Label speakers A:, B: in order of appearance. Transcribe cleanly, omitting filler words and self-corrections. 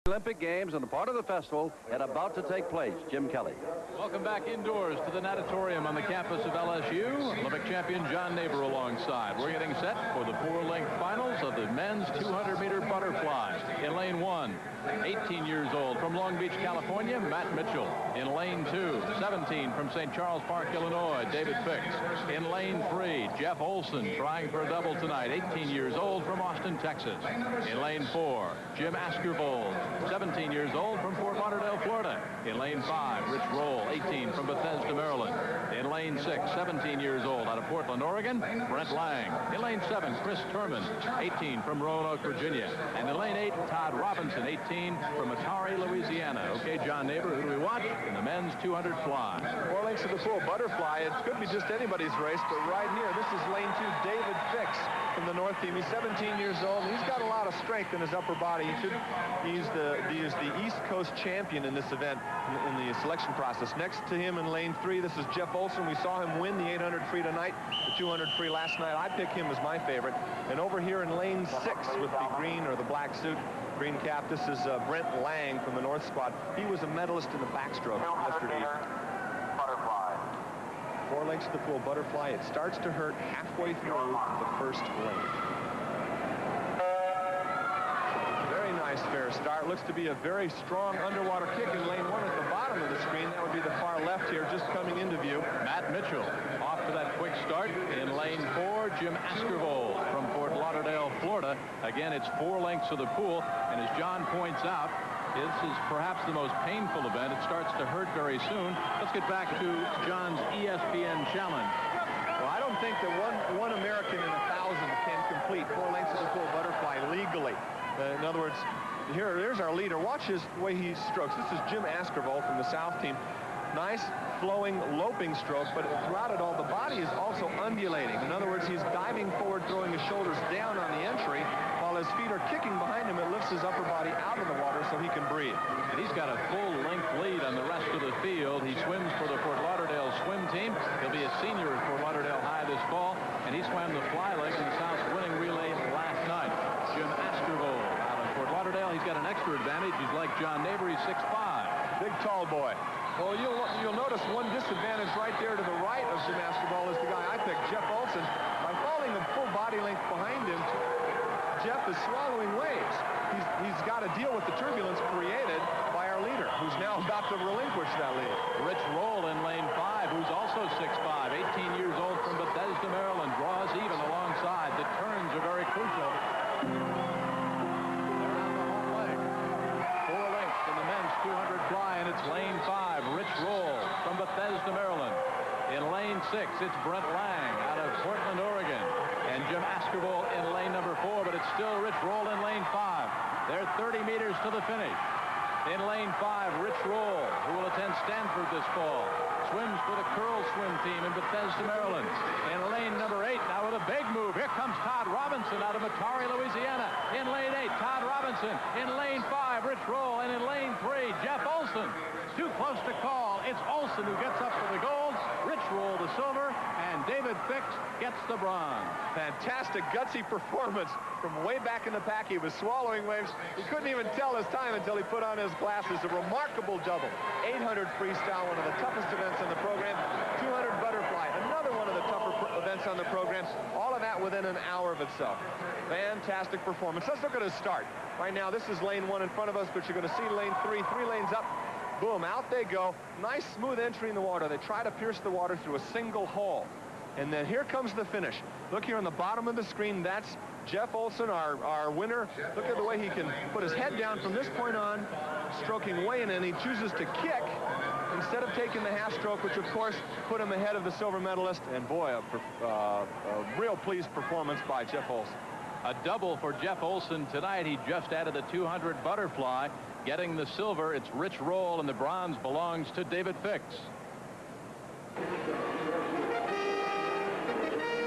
A: Olympic Games and a part of the festival and about to take place. Jim Kelly.
B: Welcome back indoors to the natatorium on the campus of LSU. Olympic champion John Neighbor alongside. We're getting set for the four-length finals of the men's 200-meter butterfly. In lane 1, 18 years old from Long Beach, California, Matt Mitchell. In lane 2, 17 from St. Charles Park, Illinois, David Fix. In lane 3, Jeff Olsen trying for a double tonight, 18 years old from Austin, Texas. In lane 4, Jim Askervold, 17 years old from Fort Lauderdale, Florida. In lane 5, Rich Roll, 18 from Bethesda, Maryland. In lane 6, 17 years old out of Portland, Oregon, Brent Lang. In lane 7, Chris Turman, 18 from Roanoke, Virginia. And in lane 8, Todd Robinson, 18 from Italia, Louisiana. Okay, John Neighbor, who do we watch in the men's 200 fly?
C: 4 lengths of the full butterfly. It could be just anybody's race, but right here, this is lane 2, David Fix from the North team. He's 17 years old. He's got a lot of strength in his upper body. He's the East Coast champion in this event in the selection process. Next to him in lane 3, this is Jeff Olsen. We saw him win the 800 free tonight, the 200 free last night. I pick him as my favorite. And over here in lane 6 with the green or the black suit, green cap, this is Brent Lang from the North squad. He was a medalist in the backstroke yesterday. 4 lengths of the full butterfly. It starts to hurt halfway through the first length. Very nice fair start. Looks to be a very strong underwater kick in lane 1 at the bottom of the screen. That would be the far left here, just coming into view.
B: Matt Mitchell off to that quick start. In lane 4, Jim Askervold from Fort Lauderdale, Florida. Again, it's 4 lengths of the pool, and as John points out, this is perhaps the most painful event. It starts to hurt very soon. Let's get back to John's ESPN challenge.
C: Well, I don't think that one American in 1,000 can complete 4 lengths of the full butterfly legally. In other words, there's our leader. Watch the way he strokes. This is Jim Askervold from the South team. Nice flowing loping stroke, but throughout it all, the body is also undulating. In other words, he's diving forward, throwing his shoulders down on the entry, while his feet are kicking behind him. It lifts his upper body out of the water so he can breathe.
B: And he's got a full-length lead on the rest of the field. He swims for the Fort Lauderdale swim team. He'll be a senior at Fort Lauderdale High this fall, and he swam the fly leg in the South's winning relay last night. Jim Askervold out of Fort Lauderdale. He's got an extra advantage. He's like John Neighbor. He's 6'5".
C: Big, tall boy. Well, you'll notice one disadvantage right there to the right of Jim Askervold is the guy I picked, Jeff Olsen. By falling a full body length behind him, Jeff is swallowing waves. He's got to deal with the turbulence created by our leader, who's now about to relinquish that lead.
B: Rich Roll in lane 5, who's also 6'5", 18 years old from Bethesda, Maryland, draws even alongside. The turns are very crucial. They're on the home leg. 4 lengths in the men's 200 fly, and it's lane 5, Rich Roll from Bethesda, Maryland. In lane 6, it's Brent Lang out of Portland, Oregon. And Jim Askervold in lane number 4, but it's still Rich Roll in lane 5. They're 30 meters to the finish. In lane 5, Rich Roll, who will attend Stanford this fall, swims for the curl swim team in Bethesda, Maryland. In lane number 8, now with a big move, here comes Todd Robinson out of Italia, Louisiana. In lane 8, Todd Robinson. In lane 5, Rich Roll. And in lane 3, Jeff Olsen. Too close to call. It's Olsen who gets up for the gold. Rich Roll the silver, and David Fix gets the bronze.
C: Fantastic, gutsy performance from way back in the pack. He was swallowing waves. He couldn't even tell his time until he put on his glasses. A remarkable double. 800 freestyle, one of the toughest events on the program. 200 butterfly, another one of the tougher events on the program. All of that within an hour of itself. Fantastic performance. Let's look at his start. Right now, this is lane 1 in front of us, but you're going to see lane 3, 3 lanes up. Boom, out they go. Nice smooth entry in the water. They try to pierce the water through a single hole. And then here comes the finish. Look here on the bottom of the screen. That's Jeff Olsen, our winner. Look at the way he can put his head down from this point on, stroking way in, and he chooses to kick instead of taking the half stroke, which of course put him ahead of the silver medalist. And boy, a real pleased performance by Jeff Olsen.
B: A double for Jeff Olsen tonight. He just added the 200 butterfly, getting the silver. It's Rich Roll, and the bronze belongs to David Fix.